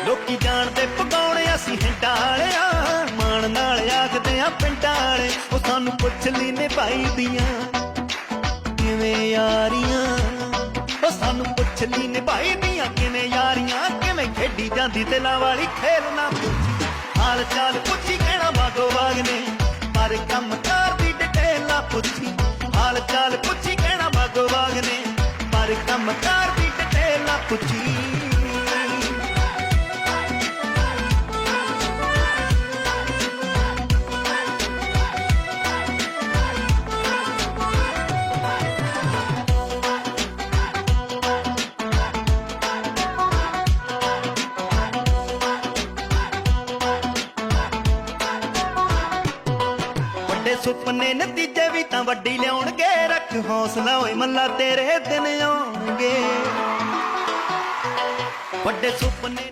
ਲੋਕੀ ਜਾਣਦੇ ਪਕਾਉਣੇ ਅਸੀਂ ਹਿੰਡਾਂ ਵਾਲਿਆਂ, ਮਾਣ ਨਾਲ ਆਖਦੇ ਆ ਪਿੰਡਾਂ ਵਾਲੇ। ਉਹ ਸਾਨੂੰ ਪੁੱਛ ਲਈ ਨੇ ਭਾਈ ਦੀਆਂ ਕਿਵੇਂ ਯਾਰੀਆਂ, ਉਹ ਸਾਨੂੰ ਪੁੱਛ ਲਈ ਨੇ ਭਾਈ ਦੀਆਂ ਕਿਵੇਂ ਯਾਰੀਆਂ। ਕਿਵੇਂ ਖੇਡੀ ਜਾਂਦੀ ਦਿਲਾਂ ਵਾਲੀ ਖੇਲ ਨਾ ਪੁੱਛੀ, ਹਾਲ ਚਾਲ ਪੁੱਛੀ ਕਹਿਣਾ ਬਾਗੋ ਬਾਗ ਨੇ, ਪਰ ਕੰਮ ਕਾਰ ਦੀ ਡਿਟੇਲ ਨਾ ਪੁੱਛੀ। ਹਾਲ ਚਾਲ ਪੁੱਛੀ ਕਹਿਣਾ ਬਾਗੋ ਬਾਗ ਨੇ, ਪਰ ਕੰਮ ਕਾਰ ਦੀ ਡਿਟੇਲ ਨਾ ਪੁੱਛੀ। ਸੁਪਨੇ ਨਤੀਜੇ ਵੀ ਤਾਂ ਵੱਡੀ ਲਿਆਉਣਗੇ, ਰੱਖ ਹੌਸਲਾ ਓਏ ਮੱਲਾ ਤੇਰੇ ਦਿਨ ਆਉਣਗੇ। ਵੱਡੇ ਸੁਪਨੇ